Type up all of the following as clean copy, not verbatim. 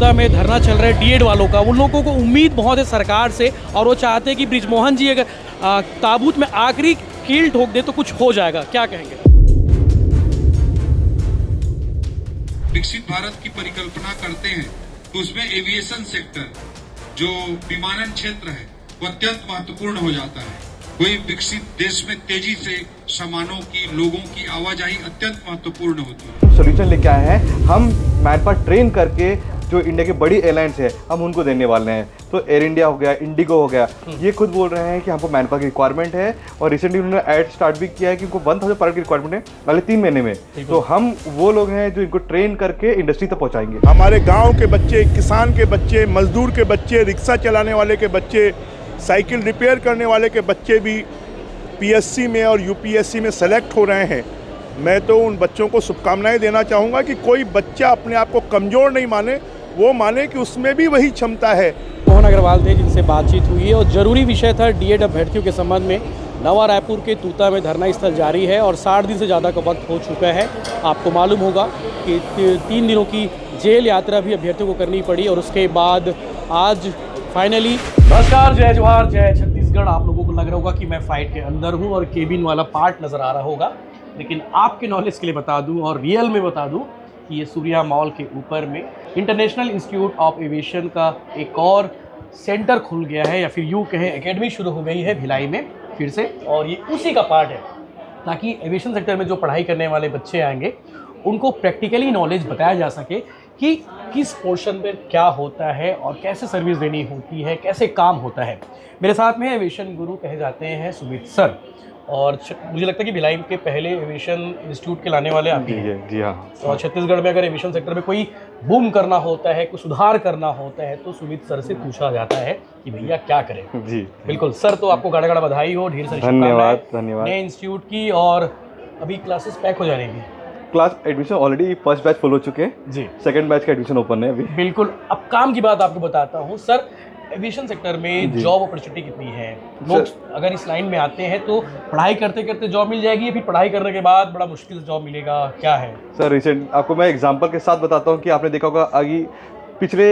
तूता में धरना चल रहा है डीएड वालों का। उन लोगों को उम्मीद बहुत है सरकार से और वो चाहते हैं कि बृजमोहन जी अगर ताबूत में आखिरी कील ठोक दे तो कुछ हो जाएगा। क्या कहेंगे? विकसित भारत की परिकल्पना करते हैं तो उसमें एविएशन सेक्टर जो विमानन क्षेत्र है वो अत्यंत महत्वपूर्ण हो जाता है। कोई विकसित देश में तेजी से सामानों की, लोगों की आवाजाही अत्यंत महत्वपूर्ण होती है। सोल्यूशन लेके आए हैं हम मैन पावर ट्रेन करके, जो इंडिया की बड़ी एयरलाइंस है हम उनको देने वाले हैं। तो एयर इंडिया हो गया, इंडिगो हो गया, ये खुद बोल रहे हैं कि हमको मैन पावर की रिक्वायरमेंट है और रिसेंटली उन्होंने ऐड स्टार्ट भी किया है कि उनको 1000 पायलट की रिक्वायरमेंट है अगले 3 महीने में। तो हम वो लोग हैं जो इनको ट्रेन करके इंडस्ट्री तक पहुँचाएंगे। हमारे गाँव के बच्चे, किसान के बच्चे, मजदूर के बच्चे, रिक्शा चलाने वाले के बच्चे, साइकिल रिपेयर करने वाले के बच्चे भी पीएससी में और यूपीएससी में सेलेक्ट हो रहे हैं। मैं तो उन बच्चों को शुभकामनाएं देना चाहूँगा कि कोई बच्चा अपने आप को कमज़ोर नहीं माने, वो माने कि उसमें भी वही क्षमता है। मोहन अग्रवाल थे जिनसे बातचीत हुई है और ज़रूरी विषय था डीएड अभ्यर्थियों के संबंध में। नवा रायपुर के तूता में धरना स्थल जारी है और 60 दिन से ज़्यादा का वक्त हो चुका है। आपको मालूम होगा कि 3 दिनों की जेल यात्रा भी अभ्यर्थियों को करनी पड़ी और उसके बाद आज फाइनली। नमस्कार, जय जवाहर, जय छत्तीसगढ़। आप लोगों को लग रहा होगा कि मैं फाइट के अंदर हूँ और केबिन वाला पार्ट नज़र आ रहा होगा, लेकिन आपके नॉलेज के लिए बता दूँ और रियल में बता दूँ कि ये सूर्या मॉल के ऊपर में इंटरनेशनल इंस्टीट्यूट ऑफ एविएशन का एक और सेंटर खुल गया है, या फिर यूँ कहें एकेडमी शुरू हो गई है भिलाई में फिर से। और ये उसी का पार्ट है ताकि एविएशन सेक्टर में जो पढ़ाई करने वाले बच्चे आएंगे उनको प्रैक्टिकली नॉलेज बताया जा सके कि किस पोर्शन में क्या होता है और कैसे सर्विस देनी होती है, कैसे काम होता है। मेरे साथ में एविएशन गुरु कहे जाते हैं सुमित सर, और मुझे लगता है कि भिलाई के पहले एविएशन इंस्टीट्यूट के लाने वाले आप ही हैं। जी हाँ। और छत्तीसगढ़ में अगर एविएशन सेक्टर में कोई बूम करना होता है, कोई सुधार करना होता है तो सुमित सर से पूछा जाता है कि भैया क्या करें। जी बिल्कुल सर, तो आपको गाड़ा गाड़ा बधाई हो, ढेर सारी धन्यवाद धन्यवाद नए इंस्टीट्यूट की। और अभी क्लासेस पैक हो जाएंगी। Class admission already first batch full हो चुके हैं जी, सेकंड बैच का एडमिशन ओपन है अभी। बिल्कुल। अब काम की बात आपको बताता हूँ सर, एविएशन सेक्टर में जॉब अपॉर्चुनिटी कितनी है? लोग अगर इस लाइन में आते हैं तो पढ़ाई करते करते जॉब मिल जाएगी या फिर पढ़ाई करने के बाद बड़ा मुश्किल से जॉब मिलेगा, क्या है? सर रिसेंट आपको मैं एग्जांपल के साथ बताता हूँ कि आपने देखा होगा आगे पिछले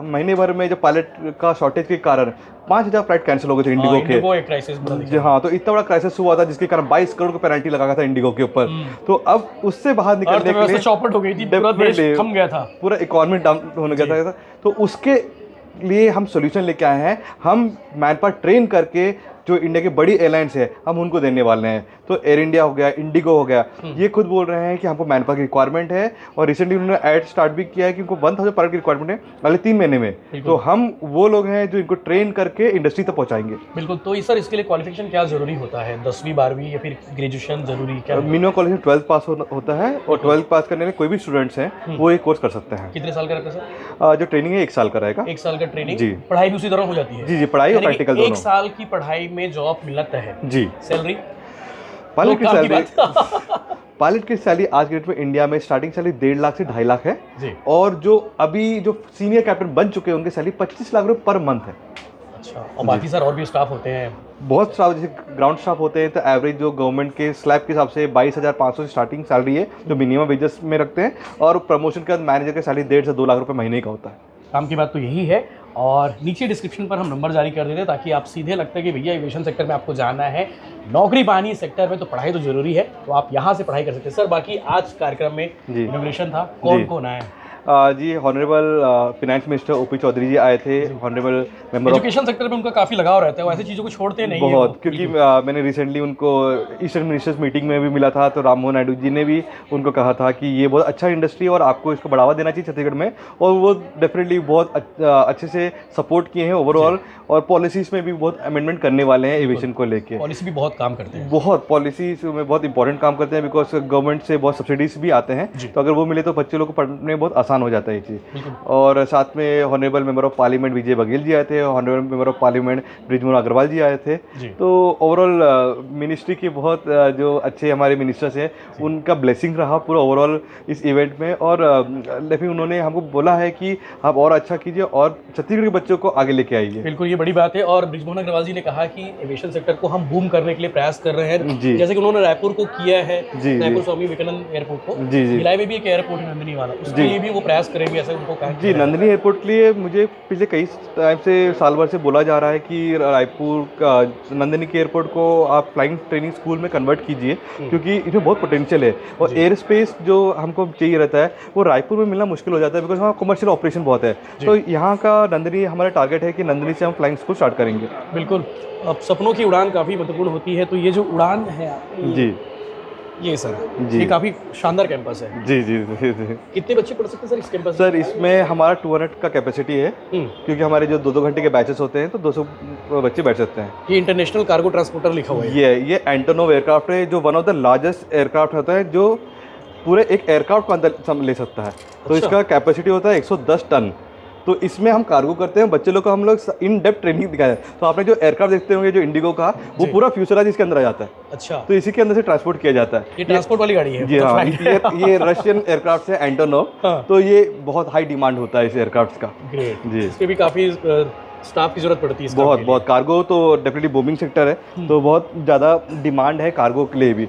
महीने भर में जो पायलट का शॉर्टेज के कारण 5000 फ्लाइट कैंसिल हो गए थे इंडिगो के। एक क्राइसिस जी हाँ, तो इतना बड़ा क्राइसिस हुआ था जिसके कारण 22 करोड़ का पेनल्टी लगा गया था इंडिगो के ऊपर। तो अब उससे बाहर निकलने के लिए चौपट हो गई थी, पूरा देश थम गया था, पूरा इकोनॉमी डाउन होने गया था। तो उसके लिए हम सॉल्यूशन लेके आए हैं। हम मैन पावर ट्रेन करके, जो इंडिया की बड़ी एयरलाइंस है हम उनको देने वाले हैं। तो एयर इंडिया हो गया, इंडिगो हो गया, ये खुद बोल रहे हैं कि हमको मैन पावर की रिक्वायरमेंट है और रिसेंटली उन्होंने ऐड स्टार्ट भी किया है कि उनको 1000 पायलट की रिक्वायरमेंट है अगले 3 महीने में। तो हम वो लोग हैं जो इनको ट्रेन करके इंडस्ट्री तक पहुँचाएंगे। बिल्कुल। तो सर इसके लिए क्वालिफिकेशन क्या जरूरी होता है? 10वीं 12वीं या फिर ग्रेजुएशन जरूरी क्या? मिनिमम क्वालिफिकेशन 12th पास होता है और 12th पास करने में कोई भी स्टूडेंट्स हैं वो ये कोर्स कर सकते हैं। कितने साल का रहता है सर? जो ट्रेनिंग है 1 साल का रहेगा। 1 साल का ट्रेनिंग जी। पढ़ाई भी उसी दौरान हो जाती है? जी जी, पढ़ाई और प्रैक्टिकल दोनों। 1 साल की पढ़ाई में जॉब मिलता है जी। सैलरी पायलट की सैलरी आज के डेट में इंडिया में स्टार्टिंग सैलरी 1.5 लाख से 2.5 लाख है जी। और जो अभी जो सीनियर कैप्टन बन चुके हैं उनकी सैलरी 25 लाख रुपए पर मंथ है। अच्छा। और बाकी सर और भी स्टाफ होते हैं? बहुत स्टाफ, जैसे ग्राउंड स्टाफ होते हैं तो एवरेज जो गवर्नमेंट के स्लैब के हिसाब से 22,500 स्टार्टिंग सैलरी है जो मिनिमम वेजेस में रखते हैं, और प्रमोशन के बाद मैनेजर की सैलरी 1.5 से 2 लाख रुपए महीने का होता है। काम की बात तो यही है। और नीचे डिस्क्रिप्शन पर हम नंबर जारी कर देते हैं ताकि आप सीधे लगता है कि भैया एविएशन सेक्टर में आपको जाना है, नौकरी पानी सेक्टर में, तो पढ़ाई तो जरूरी है, तो आप यहाँ से पढ़ाई कर सकते हैं। सर बाकी आज कार्यक्रम में इनॉग्रेशन था, कौन कौन आया? जी, honourable finance minister OP Chaudhary ji आए थे। हॉनरेबल मेंबर एजुकेशन सेक्टर में उनका काफ़ी लगाव रहता है, वो ऐसी चीज़ों को छोड़ते नहीं बहुत, क्योंकि मैंने रिसेंटली उनको ईस्टर्न मिनिस्टर्स मीटिंग में भी मिला था, तो राम मोहन नायडू जी ने भी उनको कहा था कि ये बहुत अच्छा इंडस्ट्री है और आपको इसको बढ़ावा देना चाहिए छत्तीसगढ़ में, और वो डेफिनेटली बहुत अच्छे से सपोर्ट किए हैं ओवरऑल, और पॉलिसीज़ में भी बहुत अमेंडमेंट करने वाले हैं एविएशन को लेके। पॉलिसी भी बहुत काम करते हैं, बहुत पॉलिसीज में बहुत इंपॉर्टेंट काम करते हैं, बिकॉज गवर्नमेंट से बहुत सब्सिडीज भी आते हैं, तो अगर वो मिले तो बच्चे लोग को पढ़ने में बहुत आसान हो जाता है ये चीज़। और साथ में honourable member of parliament Vijay Baghel ji आए थे, honourable member of parliament Brijmohan Agrawal ji आए थे। तो ओवरऑल मिनिस्ट्री के बहुत जो अच्छे हमारे मिनिस्टर्स हैं उनका ब्लेसिंग रहा पूरा ओवरऑल इस इवेंट में, और लेकिन उन्होंने हमको बोला है कि आप और अच्छा कीजिए और छत्तीसगढ़ के बच्चों को आगे लेके आइए। बिल्कुल, ये बड़ी बात है। और बृजमोहन अग्रवाल जी ने कहा कि एविएशन सेक्टर को हम बूम करने के लिए प्रयास कर रहे हैं, जैसे कि उन्होंने रायपुर को किया है, रायपुर स्वामी विवेकानंद एयरपोर्ट को, भिलाई में भी एक एयरपोर्ट है नंदनी वाला, उसके लिए भी वो प्रयास करेंगे, ऐसा उनको कहा जी, नंदनी एयरपोर्ट के लिए मुझे पिछले कई टाइम से, साल भर से बोला जा रहा है कि रायपुर का नंदनी के एयरपोर्ट को आप फ्लाइंग ट्रेनिंग स्कूल में कन्वर्ट कीजिए, क्योंकि इसमें बहुत पोटेंशियल है। और एयर स्पेस जो हमको चाहिए रहता है वो रायपुर में मिलना मुश्किल हो जाता है, बिकॉज वहाँ कमर्शियल ऑपरेशन बहुत है। तो यहाँ का नंदनी हमारा टारगेट है कि नंदनी से हम फ्लाइंग स्कूल स्टार्ट करेंगे। बिल्कुल, अब सपनों की उड़ान काफ़ी महत्वपूर्ण होती है, तो ये जो उड़ान है जी ये सर जी। ये काफ़ी शानदार कैंपस है। जी जी जी जी। कितने बच्चे पढ़ सकते हैं सर इस कैंपस में? सर इसमें हमारा 200 का कैपेसिटी है, क्योंकि हमारे जो 2-2 घंटे के बैचेस होते हैं तो 200 बच्चे बैठ सकते हैं। ये इंटरनेशनल कार्गो ट्रांसपोर्टर लिखा हुआ है। ये एंटोनोव एयरक्राफ्ट है, जो one of the largest aircraft होता है, जो पूरे एक एयरक्राफ्ट को अंदर ले सकता है। तो इसका कैपेसिटी होता है 110 टन। तो इसमें हम कार्गो करते हैं, बच्चे लोग को हम लोग इन डेप्थ ट्रेनिंग दिखाते हैं। तो आपने जो एयरक्राफ्ट देखते होंगे जो इंडिगो का, वो पूरा फ्यूचराज इसके अंदर आ जाता है। अच्छा, तो इसी के अंदर से ट्रांसपोर्ट किया जाता है। ये ट्रांसपोर्ट वाली गाड़ी है? जी हाँ, ये रशियन एयरक्राफ्ट है एंटोनोव। तो ये बहुत हाई डिमांड होता है इस एयरक्राफ्ट का। ग्रेट जी, इसके भी काफ़ी स्टाफ की जरूरत पड़ती है इस काम के लिए। बहुत कार्गो तो डेफिनेटली बूमिंग सेक्टर है, तो बहुत ज़्यादा डिमांड है कार्गो के लिए भी।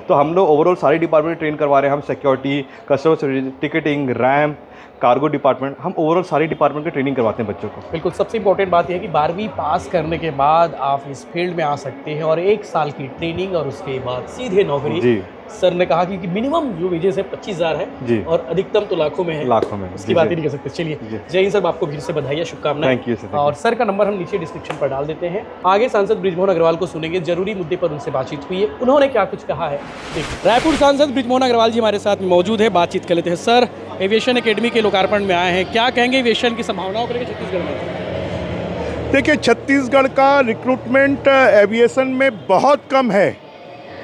तो हम लोग ओवरऑल सारे डिपार्टमेंट ट्रेन करवा रहे हैं। हम security, customer service, ticketing, RAM, cargo department, हम ओवरऑल सारी डिपार्टमेंट की ट्रेनिंग करवाते हैं बच्चों को। बिल्कुल, सबसे इंपॉर्टेंट बात यह है कि 12वीं पास करने के बाद आप इस फील्ड में आ सकते हैं और 1 साल की ट्रेनिंग और उसके बाद सीधे नौकरी। जी, सर ने कहा कि मिनिमम जो वेजेस है 25,000 है जी, और अधिकतम तो लाखों में है। लाखों में, उसकी बात ही नहीं कर सकते। चलिए, जय हिंद सर, आपको फिर से बधाई, शुभकामनाएं। Thank you sir. और सर का नंबर हम नीचे डिस्क्रिप्शन पर डाल देते हैं। आगे सांसद बृजमोहन अग्रवाल को सुनेंगे, जरूरी मुद्दे पर उनसे बातचीत हुई है, उन्होंने क्या कुछ कहा है देखिए। रायपुर सांसद बृजमोहन अग्रवाल जी हमारे साथ मौजूद है, बातचीत कर लेते हैं। सर, एविएशन एकेडमी के लोकार्पण में आए हैं, क्या कहेंगे एविएशन की संभावनाओं को लेकर छत्तीसगढ़ में? देखिए, छत्तीसगढ़ का रिक्रूटमेंट एविएशन में बहुत कम है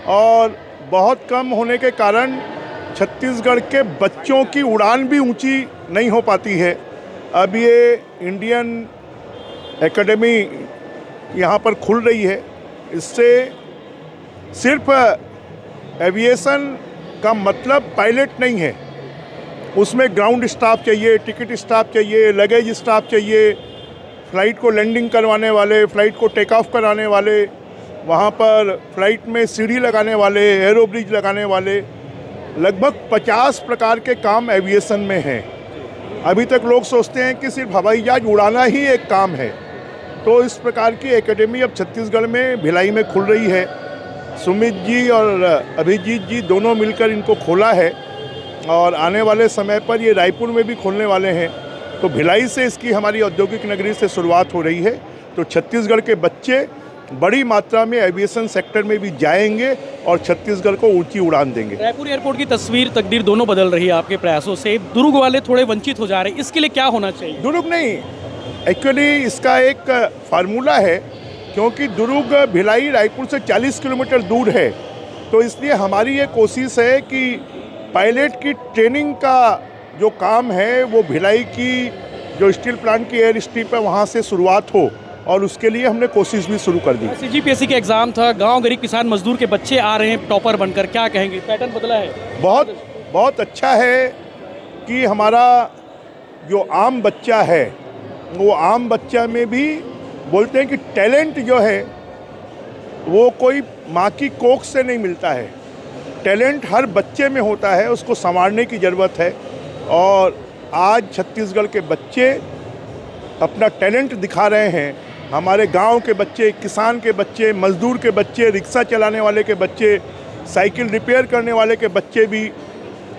और बहुत कम होने के कारण छत्तीसगढ़ के बच्चों की उड़ान भी ऊंची नहीं हो पाती है। अब ये इंडियन एकेडमी यहाँ पर खुल रही है, इससे सिर्फ एविएशन का मतलब पायलट नहीं है, उसमें ग्राउंड स्टाफ चाहिए, टिकट स्टाफ चाहिए, लगेज स्टाफ चाहिए, फ़्लाइट को लैंडिंग करवाने वाले, फ़्लाइट को टेक ऑफ कराने वाले, वहाँ पर फ्लाइट में सीढ़ी लगाने वाले, एरो ब्रिज लगाने वाले, लगभग 50 प्रकार के काम एविएशन में हैं। अभी तक लोग सोचते हैं कि सिर्फ हवाई जहाज उड़ाना ही एक काम है। तो इस प्रकार की एकेडमी अब छत्तीसगढ़ में भिलाई में खुल रही है। सुमित जी और अभिजीत जी दोनों मिलकर इनको खोला है और आने वाले समय पर ये रायपुर में भी खोलने वाले हैं। तो भिलाई से इसकी हमारी औद्योगिक नगरी से शुरुआत हो रही है। तो छत्तीसगढ़ के बच्चे बड़ी मात्रा में एविएशन सेक्टर में भी जाएंगे और छत्तीसगढ़ को ऊंची उड़ान देंगे। रायपुर एयरपोर्ट की तस्वीर, तकदीर दोनों बदल रही है आपके प्रयासों से। दुर्ग वाले थोड़े वंचित हो जा रहे हैं, इसके लिए क्या होना चाहिए? दुर्ग नहीं, एक्चुअली इसका एक फार्मूला है, क्योंकि दुर्ग भिलाई रायपुर से 40 किलोमीटर दूर है। तो इसलिए हमारी ये कोशिश है कि पायलट की ट्रेनिंग का जो काम है वो भिलाई की जो स्टील प्लांट की एयर स्ट्रिप है वहाँ से शुरुआत हो, और उसके लिए हमने कोशिश भी शुरू कर दी। CGPSC का एग्जाम था, गांव गरीब किसान मजदूर के बच्चे आ रहे हैं टॉपर बनकर, क्या कहेंगे? पैटर्न बदला है? बहुत अच्छा है कि हमारा जो आम बच्चा है वो आम बच्चा में भी बोलते हैं कि टैलेंट जो है वो कोई माँ की कोख से नहीं मिलता है। टैलेंट हर बच्चे में होता है, उसको संवारने की ज़रूरत है। और आज छत्तीसगढ़ के बच्चे अपना टैलेंट दिखा रहे हैं। हमारे गांव के बच्चे, किसान के बच्चे, मजदूर के बच्चे, रिक्शा चलाने वाले के बच्चे, साइकिल रिपेयर करने वाले के बच्चे भी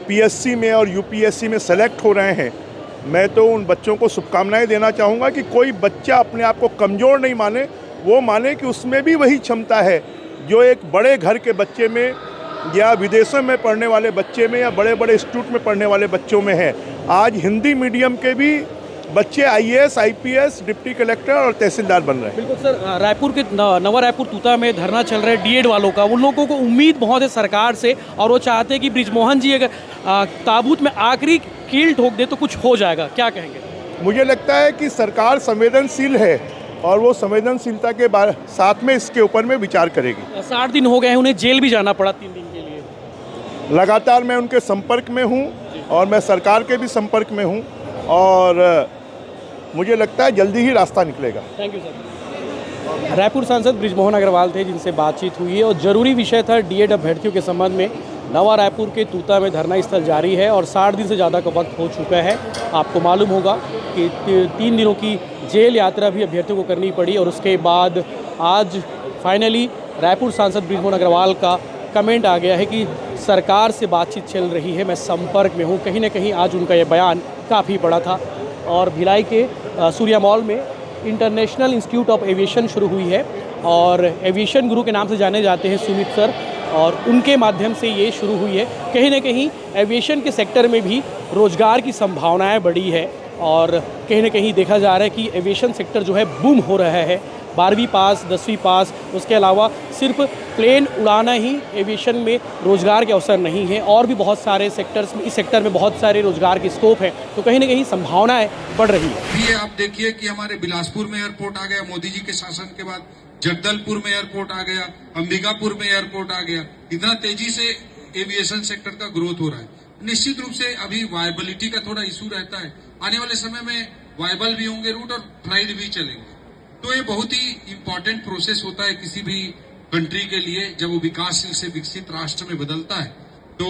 PSC में और UPSC में सेलेक्ट हो रहे हैं। मैं तो उन बच्चों को शुभकामनाएं देना चाहूँगा कि कोई बच्चा अपने आप को कमज़ोर नहीं माने, वो माने कि उसमें भी वही क्षमता है जो एक बड़े घर के बच्चे में या विदेशों में पढ़ने वाले बच्चे में या बड़े बड़े इंस्टीट्यूट में पढ़ने वाले बच्चों में है। आज हिंदी मीडियम के भी बच्चे IAS, IPS, डिप्टी कलेक्टर और तहसीलदार बन रहे हैं। बिल्कुल सर, रायपुर के नवा रायपुर तूता में धरना चल रहा है DED वालों का। उन लोगों को उम्मीद बहुत है सरकार से और वो चाहते हैं कि बृजमोहन जी अगर ताबूत में आखिरी कील ठोक दे तो कुछ हो जाएगा, क्या कहेंगे? मुझे लगता है कि सरकार संवेदनशील है और वो संवेदनशीलता के साथ में इसके ऊपर में विचार करेगी। 60 दिन हो गए हैं, उन्हें जेल भी जाना पड़ा 3 दिन के लिए। लगातार मैं उनके संपर्क में हूँ और मैं सरकार के भी संपर्क में हूँ और मुझे लगता है जल्दी ही रास्ता निकलेगा। Thank you sir. रायपुर सांसद बृजमोहन अग्रवाल थे जिनसे बातचीत हुई है और ज़रूरी विषय था DED अभ्यर्थियों के संबंध में नवा रायपुर के तूता में धरना स्थल जारी है और 60 दिन से ज़्यादा का वक्त हो चुका है। आपको मालूम होगा कि 3 दिनों की जेल यात्रा भी अभ्यर्थियों को करनी पड़ी और उसके बाद आज फाइनली रायपुर सांसद बृजमोहन अग्रवाल का कमेंट आ गया है कि सरकार से बातचीत चल रही है, मैं संपर्क में हूँ। कहीं ना कहीं आज उनका यह बयान काफ़ी बड़ा था। और भिलाई के सूर्या मॉल में इंटरनेशनल इंस्टीट्यूट ऑफ एविएशन शुरू हुई है और एविएशन गुरु के नाम से जाने जाते हैं सुमित सर, और उनके माध्यम से ये शुरू हुई है। कहीं ना कहीं एविएशन के सेक्टर में भी रोज़गार की संभावनाएं बढ़ी है और कहीं ना कहीं देखा जा रहा है कि एविएशन सेक्टर जो है बूम हो रहा है। 12वीं पास, 10वीं पास, उसके अलावा सिर्फ प्लेन उड़ाना ही एविएशन में रोज़गार के अवसर नहीं है, और भी बहुत सारे सेक्टर्स में, इस सेक्टर में बहुत सारे रोज़गार के स्कोप है। तो कहीं ना कहीं संभावनाएं बढ़ रही है। ये आप देखिए कि हमारे बिलासपुर में एयरपोर्ट आ गया मोदी जी के शासन के बाद, जगदलपुर में एयरपोर्ट आ गया, अंबिकापुर में एयरपोर्ट आ गया। इतना तेजी से एविएशन सेक्टर का ग्रोथ हो रहा है। निश्चित रूप से अभी वायबिलिटी का थोड़ा इशू रहता है। आने वाले समय में वायबल भी होंगे रूट और फ्लाइट भी चलेंगे। तो ये बहुत ही इंपॉर्टेंट प्रोसेस होता है किसी भी कंट्री के लिए जब वो विकासशील से विकसित राष्ट्र में बदलता है। तो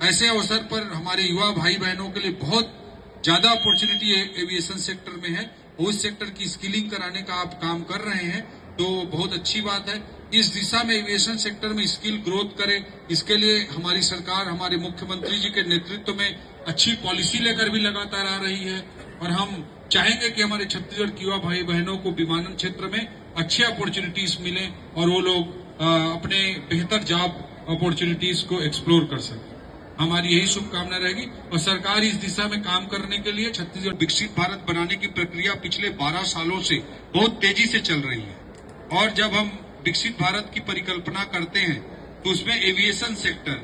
ऐसे अवसर पर हमारे युवा भाई बहनों के लिए बहुत ज्यादा अपॉर्चुनिटी एविएशन सेक्टर में है। उस सेक्टर की स्किलिंग कराने का आप काम कर रहे हैं तो बहुत अच्छी बात है। इस दिशा में एविएशन सेक्टर में स्किल ग्रोथ करे, इसके लिए हमारी सरकार हमारे मुख्यमंत्री जी के नेतृत्व में अच्छी पॉलिसी लेकर भी लगातार आ रही है। और हम चाहेंगे कि हमारे छत्तीसगढ़ के युवा भाई बहनों को विमानन क्षेत्र में अच्छे अपॉर्चुनिटीज मिले और वो लोग अपने बेहतर जॉब अपॉर्चुनिटीज को एक्सप्लोर कर सकें। हमारी यही शुभकामना रहेगी और सरकार इस दिशा में काम करने के लिए छत्तीसगढ़ विकसित भारत बनाने की प्रक्रिया पिछले 12 सालों से बहुत तेजी से चल रही है। और जब हम विकसित भारत की परिकल्पना करते हैं तो उसमें एविएशन सेक्टर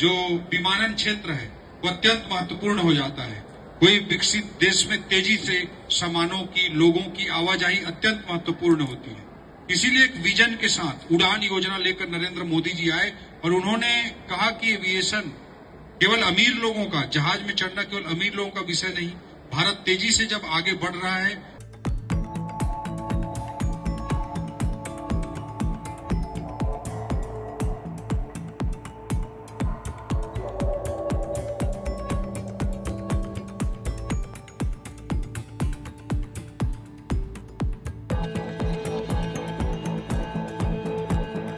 जो विमानन क्षेत्र है वो अत्यंत महत्वपूर्ण हो जाता है। कोई विकसित देश में तेजी से सामानों की, लोगों की आवाजाही अत्यंत महत्वपूर्ण होती है। इसीलिए एक विजन के साथ उड़ान योजना लेकर नरेंद्र मोदी जी आए और उन्होंने कहा कि एविएशन केवल अमीर लोगों का, जहाज में चढ़ना केवल अमीर लोगों का विषय नहीं। भारत तेजी से जब आगे बढ़ रहा है